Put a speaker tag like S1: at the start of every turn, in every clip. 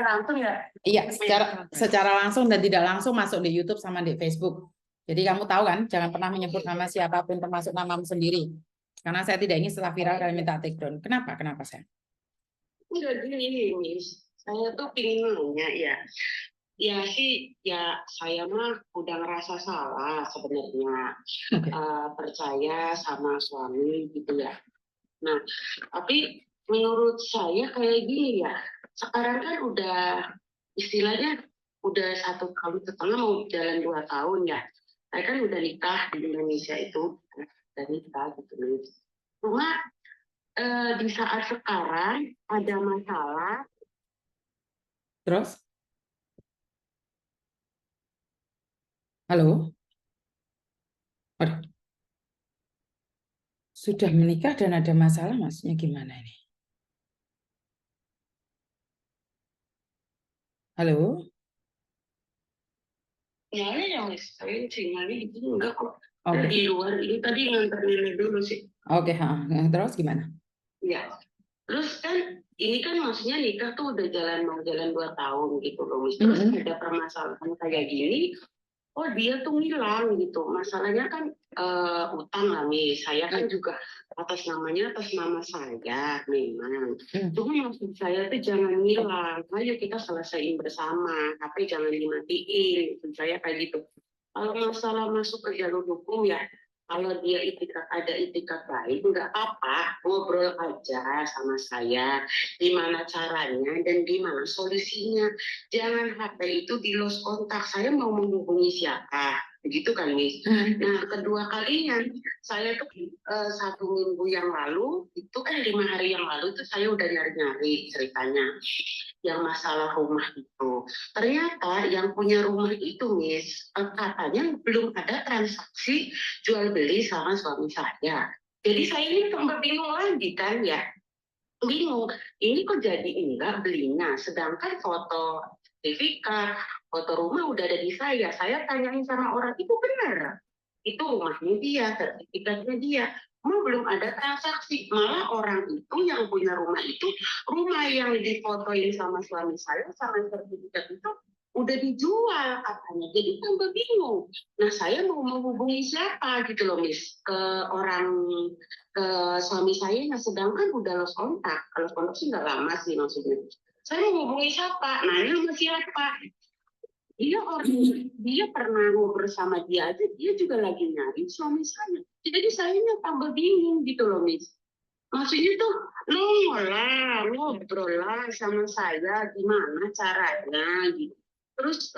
S1: langsung ya?
S2: Iya, secara langsung dan tidak langsung masuk di YouTube sama di Facebook. Jadi kamu tahu kan, jangan pernah menyebut nama siapapun termasuk namamu sendiri. Karena saya tidak ingin setelah viral kalian minta take down. Kenapa? Kenapa saya?
S1: Enggak gini, Miss. Saya tuh pingin nanya ya. Ya sih, ya saya mah udah ngerasa salah sebenarnya.
S2: Oke.
S1: Percaya sama suami gitu ya. Nah, tapi menurut saya kayak gini ya. Sekarang kan udah istilahnya udah 1,5 tahun mau jalan 2 tahun ya. Saya kan udah nikah di Indonesia itu, udah nikah gitu. Cuma di saat sekarang ada masalah.
S2: Terus? Halo? Waduh. Sudah menikah dan ada masalah, maksudnya gimana ini? Halo?
S1: Ya, Mas. Saya sinyalnya itu enggak kok.
S2: Oke.
S1: Di luar ini tadi nganter nenek dulu sih.
S2: Oke, terus gimana?
S1: Ya. Terus kan ini kan maksudnya nikah tuh udah mau jalan 2 tahun gitu loh, Mas. Terus ada permasalahan kayak gini, oh dia tuh ngilang gitu. Masalahnya kan utang lah nih. Saya kan juga atas nama saya memang. Cuma maksud saya tuh jangan ngilang. Ayo kita selesaiin bersama. HP jangan dimatiin. Maksud saya kayak gitu. Kalau masalah masuk ke jalur hukum ya, kalau dia ada itikat baik, nggak apa-apa, ngobrol aja sama saya, gimana caranya dan gimana solusinya. Jangan HP itu di lost kontak, saya mau menghubungi siapa, begitu kan, Miss? Nah, kedua kalinya, saya tuh 1 minggu yang lalu, itu kan 5 hari yang lalu itu saya udah nyari-nyari ceritanya, yang masalah rumah itu. Ternyata yang punya rumah itu, Miss, katanya belum ada transaksi jual beli sama suami saya. Jadi saya ini tambah bingung lagi kan ya. Bingung, ini kok jadi enggak belinya. Sedangkan foto sertifikat, foto rumah udah ada di saya. Saya tanyain sama orang, itu benar? Itu rumahnya dia, sertifikatnya dia. Mau belum ada transaksi. Malah orang itu yang punya rumah yang difotoin sama suami saya, sama sertifikat itu udah dijual katanya. Jadi tambah bingung. Nah, saya mau menghubungi siapa gitu loh, Miss, ke suami saya. Nah, sedangkan udah lost kontak. Kalau kontak sih nggak lama sih maksudnya. Saya mau menghubungi siapa? Nanya sama siapa? Dia pernah ngobrol sama dia aja, dia juga lagi nyari suami saya. Jadi saya tambah bingung gitu loh, Miss. Maksudnya tuh ngobrol lah sama saya gimana caranya gitu. Terus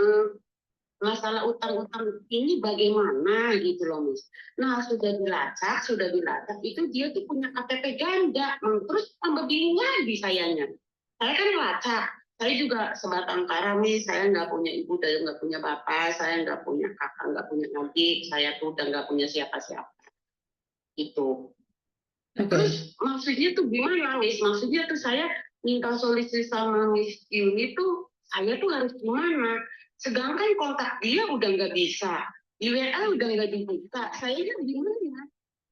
S1: masalah utang-utang ini bagaimana gitu loh, Miss. Nah, sudah dilacak itu dia tuh punya KTP ganda. Terus tambah bingung lagi sayanya. Saya kan lacak, saya juga sebatang kara, Miss. Saya nggak punya ibu dan nggak punya bapak, saya nggak punya kakak, nggak punya adik, saya tuh udah nggak punya siapa-siapa. Itu. Terus maksudnya tuh gimana, Miss? Maksudnya tuh saya minta solusi sama Miss Yuni tuh saya tuh harus gimana? Sedangkan kontak dia udah nggak bisa, di WA udah nggak dibuka. Saya kan gimana?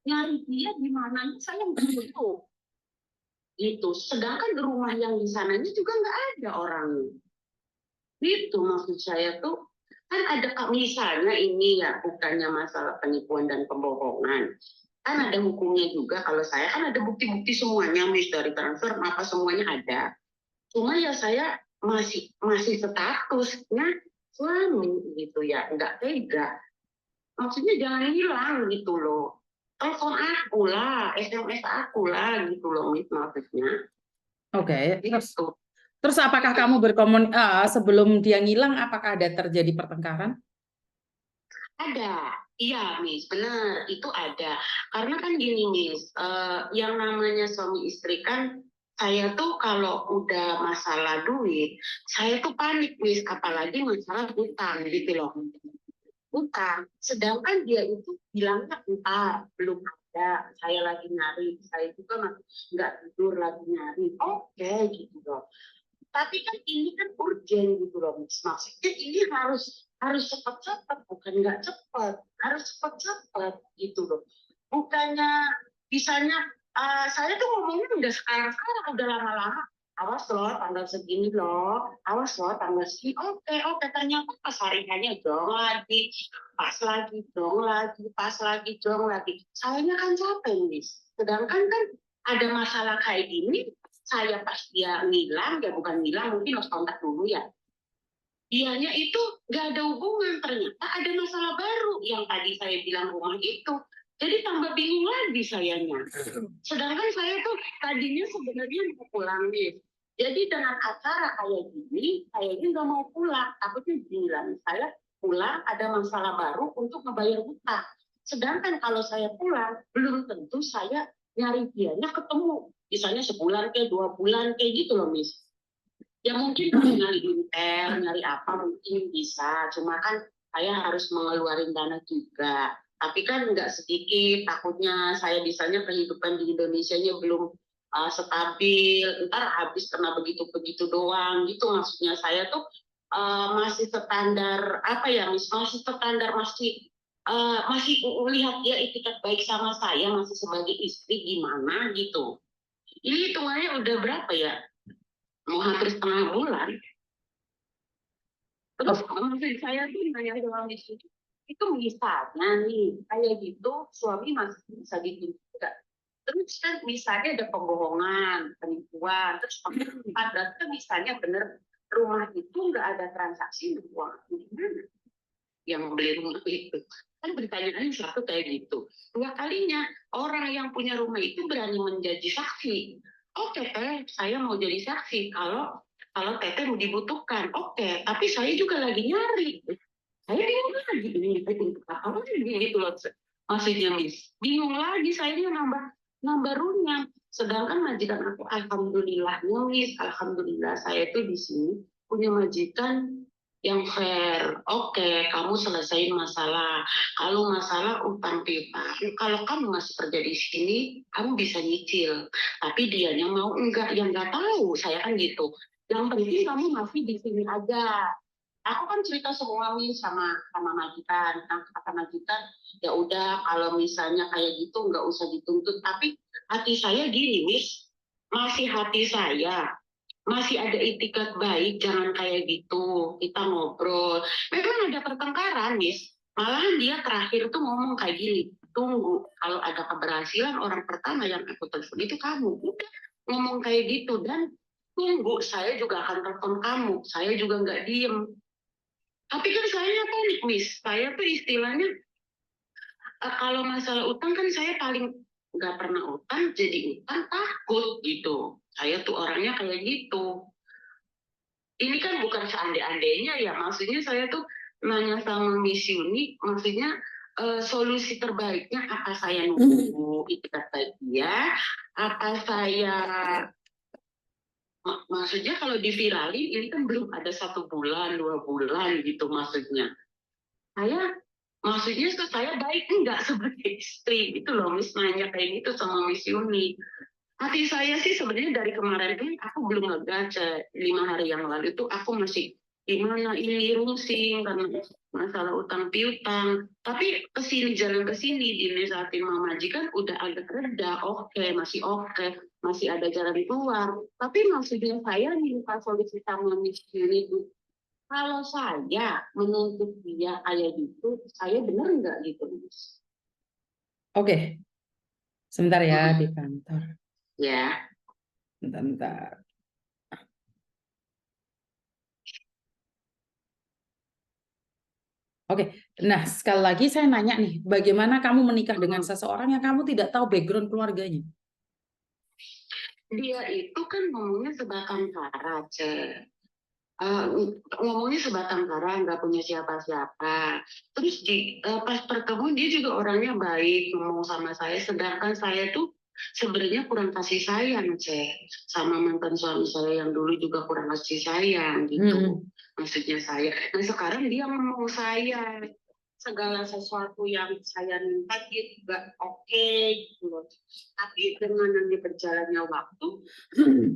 S1: Nyari dia di mana? Saya nggak tahu. Gitu. Sedangkan di rumah yang di sananya juga nggak ada orangnya. Itu maksud saya tuh kan ada misalnya ini ya bukannya masalah penipuan dan pembohongan, kan ada hukumnya juga. Kalau saya kan ada bukti-bukti semuanya, Miss, dari transfer apa semuanya ada. Cuma ya saya masih statusnya suami gitu ya, nggak tega. Maksudnya jangan hilang gitu loh. Telepon aku lah, SMS aku lah gitu loh, Miss, maksudnya.
S2: Oke,
S1: Gitu.
S2: terus apakah kamu sebelum dia ngilang, apakah ada terjadi pertengkaran?
S1: Ada, iya, Miss, benar, itu ada. Karena kan gini, Miss, yang namanya suami istri kan, saya tuh kalau udah masalah duit, saya tuh panik, Miss, apalagi masalah utang gitu loh. Utang, sedangkan dia itu bilangnya entar, belum ada, saya lagi nyari, saya juga nggak tidur lagi nyari. Oke, gitu loh. Tapi kan ini kan urgent gitu loh, maksudnya ini harus cepat-cepat, bukan nggak cepat, harus cepat-cepat gitu loh. Bukannya bisanya saya tuh ngomongnya udah sekarang udah lama-lama, awas loh tanggal segini loh, awas loh tanggal segini. Oke, ternyata pas harinya dong lagi, pas lagi, dong lagi, pas lagi, dong lagi. Sayanya kan capek, Miss. Sedangkan kan ada masalah kayak gini, saya pas dia ngilang, ya bukan ngilang, mungkin harus kontak dulu ya. Dianya itu nggak ada hubungan, ternyata ada masalah baru yang tadi saya bilang rumah itu. Jadi tambah bingung lagi sayanya. Sedangkan saya tuh tadinya sebenarnya mau pulang nih. Jadi dengan acara kayak gini, kayaknya nggak mau pulang. Takutnya bilang saya pulang ada masalah baru untuk ngebayar hutang. Sedangkan kalau saya pulang, belum tentu saya nyari dianya ketemu. Misalnya sebulan ke 2 bulan kayak gitu loh, Miss. Ya mungkin kalau nyari intel, nyari apa mungkin bisa. Cuma kan saya harus mengeluarkan dana juga. Tapi kan nggak sedikit, takutnya saya misalnya kehidupan di Indonesia-nya belum stabil, ntar habis kena begitu-begitu doang gitu. Maksudnya saya tuh masih standar apa ya, masih standar masih lihat dia etikat baik sama saya masih sebagai istri gimana gitu. Ini hitungannya udah berapa ya? Mau hampir setengah bulan. Terus maksud saya tuh nanya sama istri, itu misalnya nih, kayak gitu suami masih bisa ditunjukkan. Terus kan misalnya ada pembohongan, penipuan, terus berarti kan misalnya bener rumah itu nggak ada transaksi uang. Gimana yang beli rumah itu? Kan pertanyaannya satu kayak gitu. Dua kalinya, orang yang punya rumah itu berani menjadi saksi. Oke, saya mau jadi saksi kalau teteh dibutuhkan. Oke, tapi saya juga lagi nyari. Saya bingung lagi ini untuk apa gitu loh. Maksudnya Miss, bingung lagi saya ini nambah runyam. Sedangkan majikan aku alhamdulillah Miss, alhamdulillah saya tuh di sini punya majikan yang fair. Oke, kamu selesaiin masalah. Kalau masalah utang piutang, kalau kamu masih kerja di sini, kamu bisa nyicil. Tapi dianya mau enggak, yang enggak tahu. Saya kan gitu. Yang penting kamu masih di sini aja. Aku kan cerita semua nih sama majikan, kata majikan ya udah kalau misalnya kayak gitu nggak usah dituntut. Tapi hati saya gini, Miss, masih hati saya masih ada itikat baik, jangan kayak gitu. Kita ngobrol. Memang ada pertengkaran, Miss. Malahan dia terakhir tuh ngomong kayak gini, tunggu kalau ada keberhasilan orang pertama yang aku telepon itu kamu. Udah ngomong kayak gitu dan tunggu saya juga akan telepon kamu. Saya juga nggak diem. Tapi kan saya panik, Miss. Saya tuh istilahnya kalau masalah utang kan saya paling nggak pernah utang, jadi utang takut gitu. Saya tuh orangnya kayak gitu. Ini kan bukan seandai-andainya ya, maksudnya saya tuh nanya sama Miss Yuni, maksudnya solusi terbaiknya apa saya nunggu itikat baik dia, apa saya maksudnya kalau diviralin ini kan belum ada 1 bulan 2 bulan gitu maksudnya. Maksudnya saya baik enggak sebagai istri itu loh Miss nanya kayak gitu sama Miss Yuni. Hati saya sih sebenarnya dari kemarin ini aku belum ngegaca 5 hari yang lalu itu aku masih gimana ini rusing karena masalah utang piutang. Tapi kesini jalan kesini dinasihatin mama majikan udah agak reda, oke, masih ada jalan keluar. Tapi maksudnya saya minta solusi sama Miss Yuni itu kalau saya menuntut dia kayak gitu, saya benar nggak gitu, Miss?
S2: Oke, sebentar ya di kantor.
S1: Ya.
S2: Bentar. Oke, nah sekali lagi saya nanya nih, bagaimana kamu menikah dengan seseorang yang kamu tidak tahu background keluarganya?
S1: Dia itu kan ngomongnya sebatang kara, ngomongnya sebatang kara, nggak punya siapa-siapa. Terus pas pertemuan dia juga orangnya baik, ngomong sama saya, sedangkan saya tuh sebenarnya kurang kasih sayang, sama mantan suami saya yang dulu juga kurang kasih sayang gitu. Maksudnya saya. Nah sekarang dia ngomong saya segala sesuatu yang saya minta dia juga oke gitu loh. Tapi dengan nanti berjalannya waktu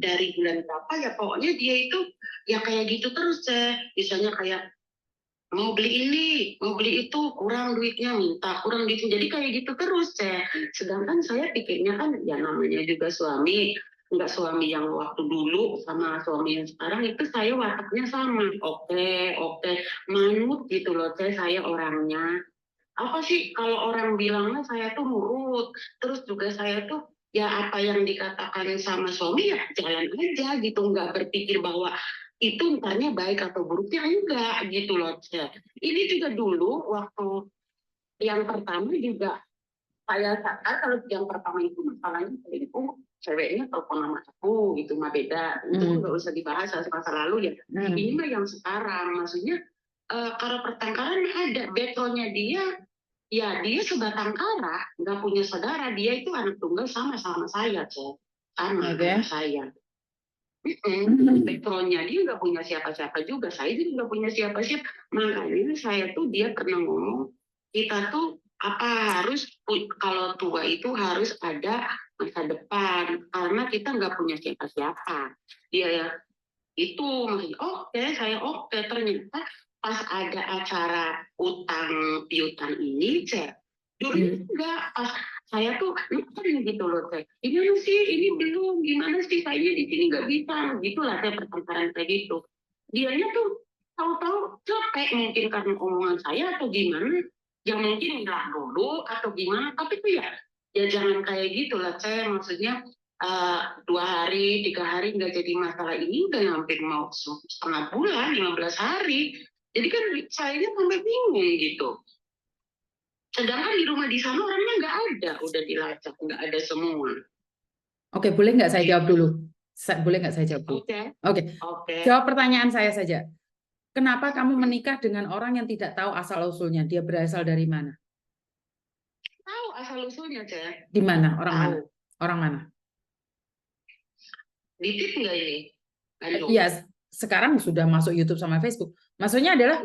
S1: dari bulan berapa ya pokoknya dia itu ya kayak gitu terus misalnya kayak mau beli ini, mau beli itu, kurang duitnya minta, kurang duitnya. Jadi kayak gitu terus sedangkan saya pikirnya kan ya namanya juga suami nggak suami yang waktu dulu sama suami yang sekarang itu saya wataknya sama. Oke, manut gitu loh, saya orangnya. Apa sih kalau orang bilangnya saya tuh nurut, terus juga saya tuh ya apa yang dikatakan sama suami ya jalan aja gitu, nggak berpikir bahwa itu entarnya baik atau buruknya, enggak gitu loh. Ini juga dulu waktu yang pertama juga saya sadar kalau yang pertama itu masalahnya itu ceweknya telepon nama aku gitu mah beda, itu nggak usah dibahas masa lalu ya. Ini mah yang sekarang, maksudnya kalau pertengkaran ada backgroundnya dia, ya dia sebatang kara, nggak punya saudara, dia itu anak tunggal sama saya, sama anak saya. Backgroundnya dia nggak punya siapa-siapa juga, saya juga nggak punya siapa-siapa. Makanya saya tuh dia pernah ngomong, kita tuh apa harus kalau tua itu harus ada masa depan karena kita nggak punya siapa-siapa. Dia ya itu maksudnya saya ternyata pas ada acara utang piutang ini dulu enggak pas saya tuh gitu loh gimana sih ini belum gimana sih kayaknya di sini nggak bisa gitulah saya pertengkaran kayak gitu, dianya tuh tahu-tahu capek mungkin karena omongan saya atau gimana, yang mungkin nggak dulu atau gimana, tapi tuh ya jangan kayak gitu lah saya maksudnya 2 hari 3 hari nggak jadi masalah, ini udah hampir mau setengah bulan 15 hari, jadi kan saya sampai bingung gitu. Sedangkan di rumah di sana orangnya nggak ada, udah dilacak, nggak ada semua.
S2: Oke, boleh nggak saya jawab dulu? Boleh nggak saya jawab dulu? Oke. Jawab pertanyaan saya saja. Kenapa kamu menikah dengan orang yang tidak tahu asal-usulnya? Dia berasal dari mana?
S1: Tahu asal-usulnya, Cek.
S2: Di mana? Orang mana? Orang mana?
S1: Di tip nggak ini?
S2: Iya, sekarang sudah masuk YouTube sama Facebook. Maksudnya adalah,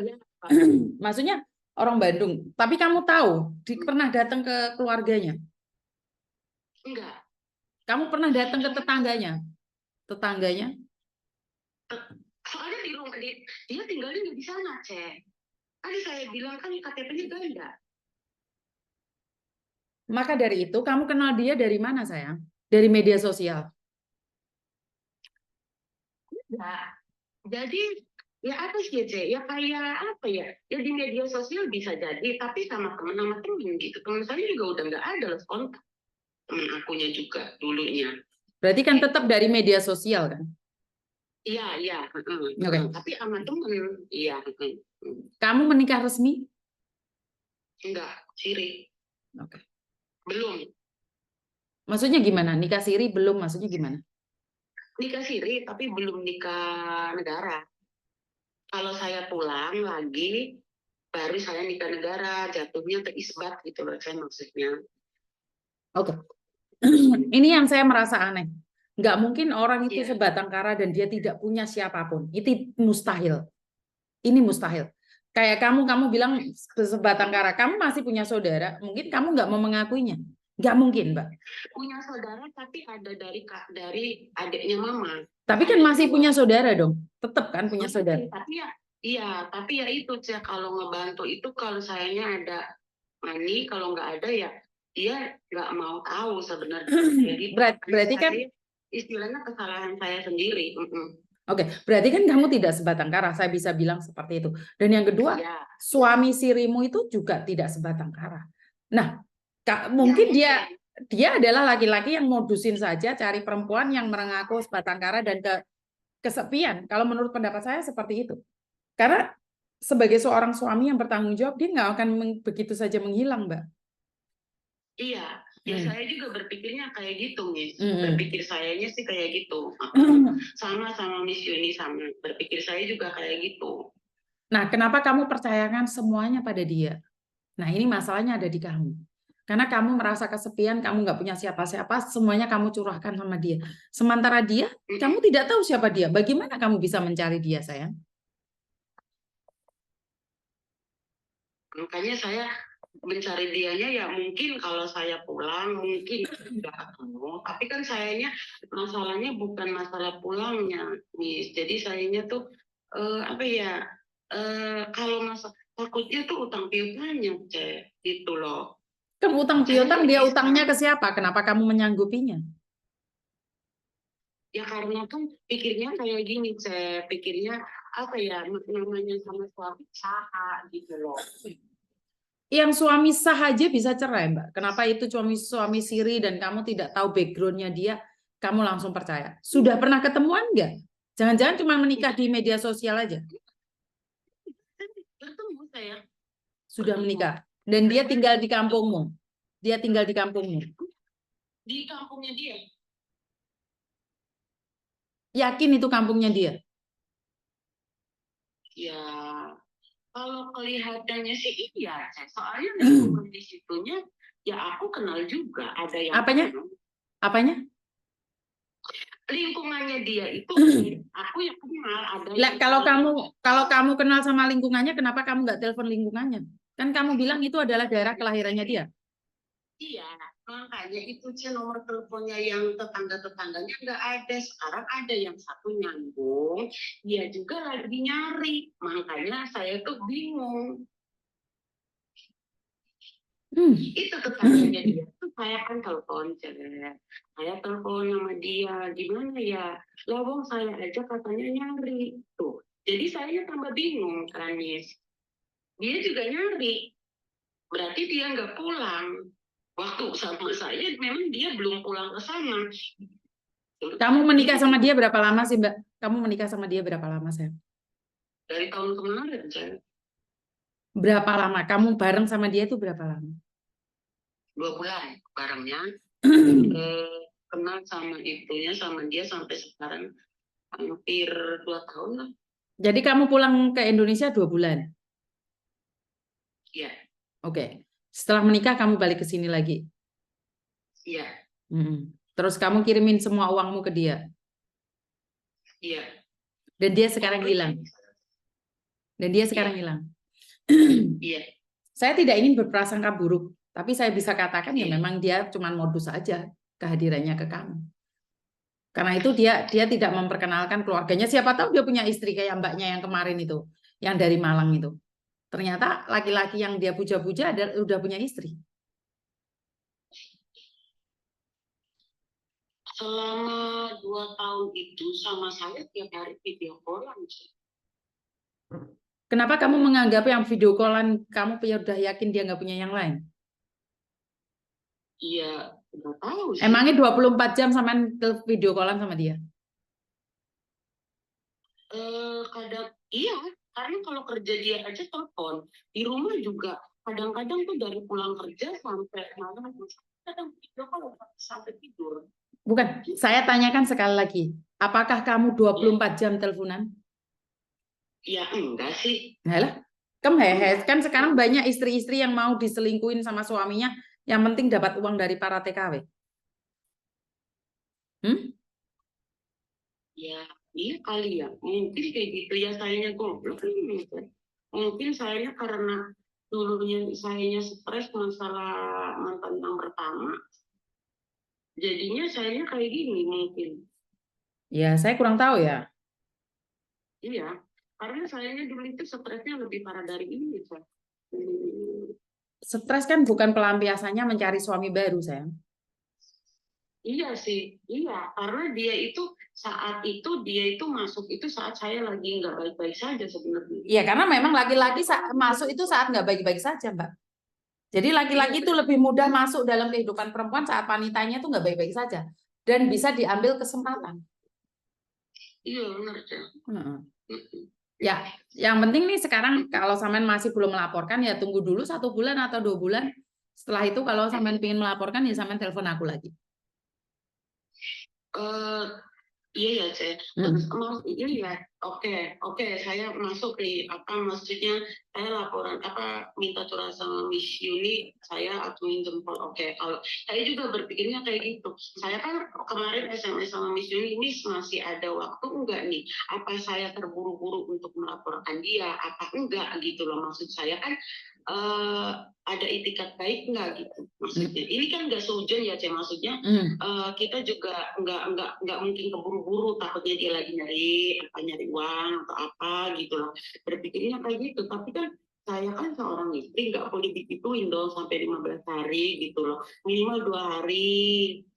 S2: maksudnya orang Bandung. Tapi kamu tahu, pernah datang ke keluarganya?
S1: Enggak.
S2: Kamu pernah datang ke tetangganya? Tetangganya?
S1: Soalnya di rumah dia tinggalnya nggak di sana, Cek. Tadi saya bilang kan KTP-nya ganda.
S2: Maka dari itu, kamu kenal dia dari mana, sayang? Dari media sosial?
S1: Enggak. Jadi ya apa sih Cek? Ya kayak apa ya? Ya di media sosial bisa jadi, tapi sama teman gitu. Teman saya juga udah nggak ada loh kontak. Teman akunya juga dulunya.
S2: Berarti kan tetap dari media sosial kan?
S1: Iya. Tapi sama teman, iya.
S2: Kamu menikah resmi?
S1: Enggak, siri.
S2: Oke.
S1: Belum.
S2: Maksudnya gimana? Nikah siri belum? Maksudnya gimana?
S1: Nikah siri, tapi belum nikah negara. Kalau saya pulang lagi, baru saya nikah negara, jatuhnya ke isbat gitu loh, saya maksudnya.
S2: Oke. Ini yang saya merasa aneh. Nggak mungkin orang itu sebatang kara dan dia tidak punya siapapun. Itu mustahil. Ini mustahil. Kayak kamu bilang sebatang kara, kamu masih punya saudara, mungkin kamu nggak mau mengakuinya. Nggak mungkin, Mbak.
S1: Punya saudara, tapi ada dari adiknya mama.
S2: Tapi kan masih punya saudara dong. Tetap kan punya saudara.
S1: Tapi ya itu, Cek, kalau ngebantu itu kalau sayanya ada money, kalau nggak ada ya dia nggak mau tahu sebenarnya. Jadi
S2: berarti kan
S1: istilahnya kesalahan saya sendiri.
S2: Oke, berarti kan kamu tidak sebatang kara, saya bisa bilang seperti itu. Dan yang kedua, suami sirimu itu juga tidak sebatang kara. Nah, mungkin dia adalah laki-laki yang modusin saja cari perempuan yang mengaku sebatang kara dan kesepian. Kalau menurut pendapat saya seperti itu. Karena sebagai seorang suami yang bertanggung jawab, dia nggak akan begitu saja menghilang, Mbak.
S1: Iya. Ya saya juga berpikirnya kayak gitu, Miss. Berpikir sayanya sih kayak gitu. Sama Miss Yuni, sama. Berpikir saya juga kayak gitu.
S2: Nah, kenapa kamu percayakan semuanya pada dia? Nah, ini masalahnya ada di kamu. Karena kamu merasa kesepian, kamu nggak punya siapa-siapa, semuanya kamu curahkan sama dia. Sementara dia, kamu tidak tahu siapa dia. Bagaimana kamu bisa mencari dia, sayang?
S1: Makanya saya mencari dianya ya mungkin kalau saya pulang mungkin nggak ketemu, tapi kan sayanya masalahnya bukan masalah pulangnya, Miss. Jadi sayanya tuh kalau takutnya tuh utang piutangnya, Cek, gitu loh.
S2: Kan utang piutang, dia utangnya ke siapa? Kenapa kamu menyanggupinya?
S1: Ya karena kan pikirnya kayak gini, saya pikirnya apa ya, namanya sama suami saha gitu loh.
S2: Yang suami sah aja bisa cerai, Mbak. Kenapa itu suami siri dan kamu tidak tahu backgroundnya dia, kamu langsung percaya? Sudah pernah ketemuan nggak? Jangan-jangan cuma menikah di media sosial aja.
S1: Bertemu saya.
S2: Sudah
S1: Bertemu.
S2: menikah. Dan dia tinggal di kampungmu. Dia tinggal di kampungmu.
S1: Di kampungnya dia.
S2: Yakin itu kampungnya dia?
S1: Ya, kalau kelihatannya sih iya. Soalnya lingkungan di situnya, ya aku kenal juga. Ada yang
S2: Apanya?
S1: kenal.
S2: Apanya?
S1: Lingkungannya dia itu, aku yang kenal. Ada
S2: Lah,
S1: yang
S2: kalau kamu kenal sama lingkungannya, kenapa kamu nggak telepon lingkungannya? Kan kamu bilang itu adalah daerah kelahirannya dia.
S1: Iya, makanya itu sih nomor teleponnya yang tetangga-tetangganya nggak ada. Sekarang ada yang satu nyambung, dia juga lagi nyari. Makanya saya tuh bingung. Itu tetangganya dia tuh saya kan telepon, saya telepon sama dia, gimana ya? Lawang saya aja katanya nyari tuh. Jadi saya tambah bingung kan, Nis. Dia juga nyari, berarti dia nggak pulang. Waktu sama saya memang dia belum pulang ke sana.
S2: Kamu menikah sama dia berapa lama sih, Mbak? Kamu menikah sama dia berapa lama, sayang?
S1: Dari tahun kemarin, saya.
S2: Berapa lama? Kamu bareng sama dia itu berapa lama?
S1: 2 bulan barengnya. Kenal sama ibunya, sama dia sampai sekarang hampir 2 tahun lah.
S2: Jadi kamu pulang ke Indonesia 2 bulan?
S1: Iya.
S2: Oke. Setelah menikah kamu balik ke sini lagi?
S1: Iya.
S2: Terus kamu kirimin semua uangmu ke dia?
S1: Iya.
S2: Dan dia sekarang hilang? Dan dia sekarang hilang?
S1: Iya.
S2: Saya tidak ingin berprasangka buruk, tapi saya bisa katakan ya memang dia cuma modus saja kehadirannya ke kamu. Karena itu dia tidak memperkenalkan keluarganya. Siapa tahu dia punya istri kayak mbaknya yang kemarin itu, yang dari Malang itu. Ternyata laki-laki yang dia puja-puja udah punya istri.
S1: Selama 2 tahun itu sama saya tiap hari video callan.
S2: Kenapa kamu menganggap yang video callan kamu udah yakin dia nggak punya yang lain?
S1: Iya, nggak tahu sih.
S2: Emangnya 24 jam sama video callan sama dia?
S1: Kadang iya, karena kalau kerja dia aja telepon. Di rumah juga kadang-kadang tuh dari pulang kerja sampai malam, kadang video call sampai tidur.
S2: Bukan, saya tanyakan sekali lagi. Apakah kamu 24 jam teleponan?
S1: Ya enggak sih.
S2: Nah, kan sekarang banyak istri-istri yang mau diselingkuhin sama suaminya, yang penting dapat uang dari para TKW.
S1: Ya, iya kali ya. Mungkin kayak gitu ya, sayanya goblok. Mungkin sayanya karena dulunya sayanya stres masalah mantan yang pertama, jadinya sayanya kayak gini mungkin.
S2: Ya, saya kurang tahu ya.
S1: Iya, karena sayanya dulu itu stresnya lebih parah dari ini, Pak.
S2: Stres kan bukan pelampiasannya mencari suami baru, sayang.
S1: Iya sih, iya. Karena dia itu saat itu dia itu masuk itu saat saya lagi nggak baik-baik saja sebenarnya.
S2: Iya, karena memang laki-laki masuk itu saat nggak baik-baik saja, Mbak. Jadi laki-laki itu lebih mudah masuk dalam kehidupan perempuan saat wanitanya itu nggak baik-baik saja. Dan bisa diambil kesempatan.
S1: Iya, benar, Cak.
S2: Ya, yang penting nih sekarang kalau sampean masih belum melaporkan ya tunggu dulu 1 bulan atau 2 bulan. Setelah itu kalau sampean ingin melaporkan ya sampean telepon aku lagi.
S1: Iya ya, Cek. Ini ya, oke, saya masuk nih. Apa maksudnya? Saya laporan minta curhat sama Miss Yuni, saya atuin jempol. Oke, kalau saya juga berpikirnya kayak gitu. Saya kan kemarin SMS sama Miss Yuni, Miss masih ada waktu enggak nih? Apa saya terburu-buru untuk melaporkan dia? Apa enggak gitu loh? Maksud saya kan ada itikat baik nggak gitu maksudnya. Ini kan nggak sehujan ya, Cek, maksudnya kita juga nggak mungkin keburu-buru, takutnya dia lagi nyari uang atau apa gitu loh, berpikirnya kayak gitu. Tapi kan saya kan seorang istri nggak boleh digituin dong sampai 15 hari gitu loh. Minimal 2 hari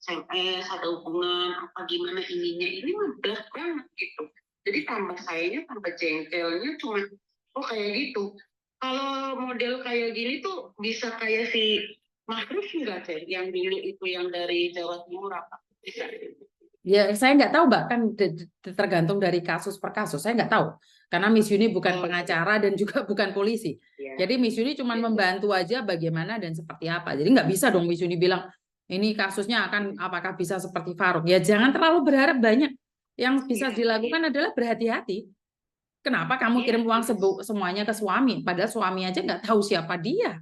S1: SMS ada hubungan apa gimana ininya. Ini mah berat banget gitu. Jadi tambah sayanya tambah jengkelnya cuma oh kayak gitu. Kalau model kayak gini tuh bisa kayak si Mahruf nggak sih yang dulu itu yang dari Jawa Timur apa? Bisa.
S2: Ya, saya nggak tahu, Mbak, kan tergantung dari kasus per kasus. Saya nggak tahu. Karena Miss Yuni bukan
S1: Oh,
S2: pengacara dan juga bukan polisi.
S1: ya.
S2: Jadi Miss Yuni cuma membantu aja bagaimana dan seperti apa. Jadi nggak bisa dong Miss Yuni bilang, ini kasusnya akan apakah bisa seperti Farouk. Ya jangan terlalu berharap banyak. Yang bisa dilakukan adalah berhati-hati. Kenapa kamu
S1: Iya,
S2: kirim uang semuanya ke suami? Padahal suami aja nggak tahu siapa dia.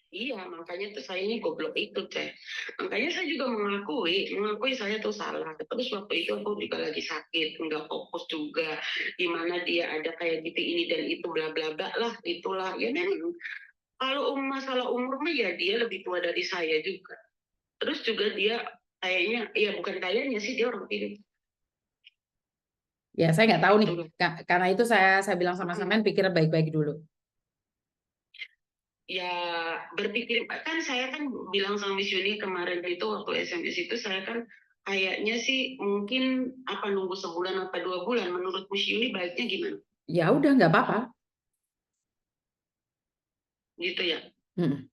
S1: iya, makanya tuh saya ini goblok itu, Teh. Makanya saya juga mengakui saya tuh salah. Terus waktu itu aku juga lagi sakit, nggak fokus juga. Gimana dia ada kayak gitu ini dan itu bla bla bla lah, itulah. Ya memang kalau masalah umur mah ya dia lebih tua dari saya juga. Terus juga dia kayaknya, ya bukan kayaknya sih dia orang ini.
S2: Ya saya nggak tahu nih.
S1: Gitu.
S2: Karena itu saya bilang sama sampean pikir baik-baik dulu.
S1: Ya berpikir kan saya kan bilang sama Miss Yuni kemarin itu waktu SMS itu saya kan kayaknya sih mungkin apa nunggu sebulan apa 2 bulan menurut Miss Yuni baiknya gimana
S2: Ya udah nggak apa-apa.
S1: gitu ya
S2: Hmm.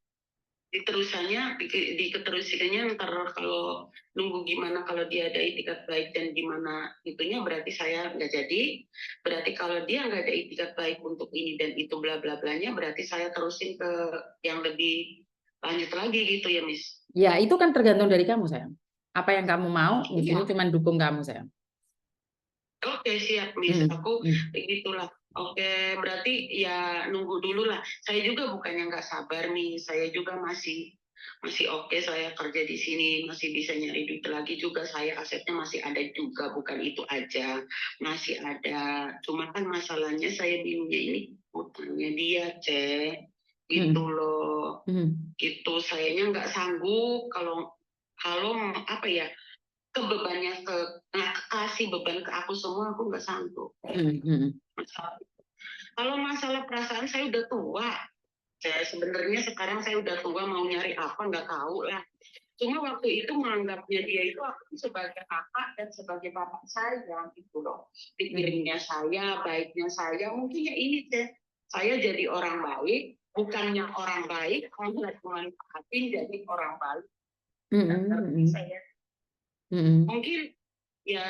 S1: diketerusinnya ntar kalau nunggu gimana kalau dia ada itikat baik dan gimana itunya berarti saya nggak jadi berarti kalau dia nggak ada itikat baik untuk ini dan itu bla bla blanya berarti saya terusin ke yang lebih lanjut lagi gitu ya Miss.
S2: Ya itu kan tergantung dari kamu sayang. Apa yang kamu mau, di sini
S1: Iya.
S2: cuma dukung kamu sayang.
S1: Oke, siap, Miss.
S2: Hmm.
S1: Aku
S2: Hmm.
S1: gitulah. Oke, berarti ya nunggu dulu lah. Saya juga bukannya nggak sabar nih. Saya juga masih masih oke. Saya kerja di sini masih bisa nyari duit lagi juga. Saya asetnya masih ada juga. Bukan itu aja, masih ada. Cuma kan masalahnya saya bingungnya ini utangnya dia, Cek. Gitu
S2: Hmm.
S1: loh.
S2: Hmm.
S1: Gitu. Sayanya nggak sanggup kalau kalau apa ya ke bebannya kasih beban ke aku semua aku nggak sanggup.
S2: Hmm. Hmm.
S1: Kalau masalah perasaan saya udah tua. Saya sebenarnya sekarang saya udah tua mau nyari apa nggak tahu lah. Cuma waktu itu menganggapnya dia itu aku sebagai kakak dan sebagai bapak saya gitu loh. Pikirannya saya, baiknya saya, mungkin ya ini deh. Saya jadi orang baik, bukannya orang baik, kamu nggak manfaatin jadi orang baik.
S2: Hmm.
S1: Ngerti
S2: Hmm.
S1: saya.
S2: Hmm.
S1: Mungkin ya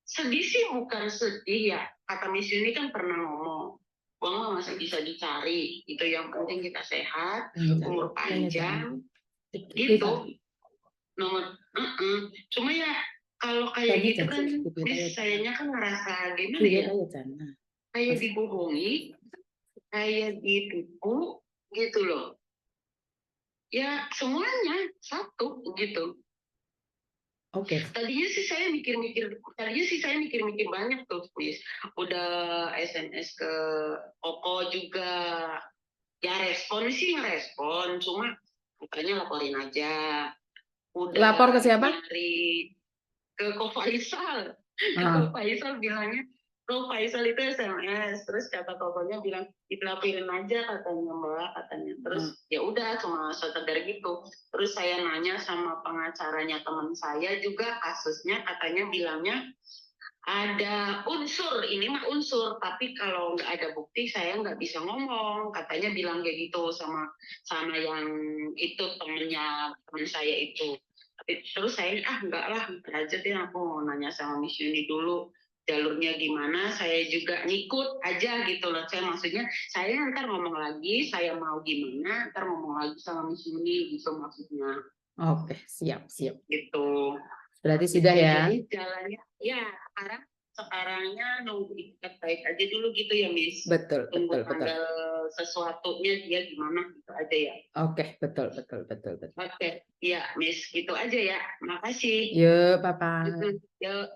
S1: sedih sih bukan sedih ya. Kata Miss Yuni kan pernah ngomong, uang mah masih bisa dicari. Itu yang penting kita sehat, umur panjang, gitu. Nomor, cuma ya kalau kayak gitu kan, Miss sayanya kan ngerasa gimana ya? Kayak dibohongi, kayak ditipu, gitu loh. Ya semuanya satu gitu.
S2: Oke.
S1: Tadinya sih saya mikir-mikir banyak tuh, Miss. Udah SMS ke Koko juga. Ya respon sih ngerespon, cuma bukannya laporin aja.
S2: Lapor ke
S1: Udah
S2: siapa?
S1: nyari ke Ko Faisal. Ko
S2: Ah.
S1: Faisal bilangnya, Ko Faisal itu SMS. Terus kata Kokonya bilang, dilaporin aja katanya Mbak, katanya. Terus ya udah cuma sekedar gitu. Terus saya nanya sama pengacaranya teman saya juga kasusnya katanya bilangnya ada unsur, ini mah unsur, tapi kalau nggak ada bukti saya nggak bisa ngomong. Katanya bilang kayak gitu sama sama yang itu temen saya itu. Terus saya enggak lah, aja deh aku mau nanya sama Miss Yuni dulu jalurnya gimana, saya juga ngikut aja gitu loh. Saya maksudnya saya ntar ngomong lagi, saya mau gimana, ntar ngomong lagi sama Miss Yuni gitu maksudnya.
S2: Oke, siap.
S1: Gitu.
S2: Berarti
S1: Gitu,
S2: sudah ya.
S1: jadi jalannya ya sekarangnya nunggu ikat baik aja dulu gitu ya Miss.
S2: Betul.
S1: Tunggu tanggal sesuatunya dia gimana gitu aja ya.
S2: Oke, betul.
S1: Oke, ya Miss gitu aja ya. Makasih.
S2: Yuk, Papa.
S1: Yuk.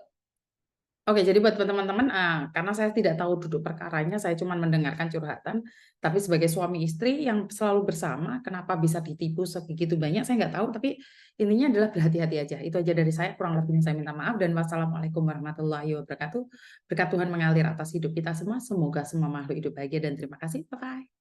S2: Oke, jadi buat teman-teman, karena saya tidak tahu duduk perkaranya, saya cuma mendengarkan curhatan. Tapi sebagai suami istri yang selalu bersama, kenapa bisa ditipu sebegitu banyak, saya nggak tahu. Tapi intinya adalah berhati-hati aja. Itu aja dari saya, kurang lebihnya saya minta maaf. Dan wassalamualaikum warahmatullahi wabarakatuh. Berkat Tuhan mengalir atas hidup kita semua. Semoga semua makhluk hidup bahagia dan terima kasih. Bye-bye.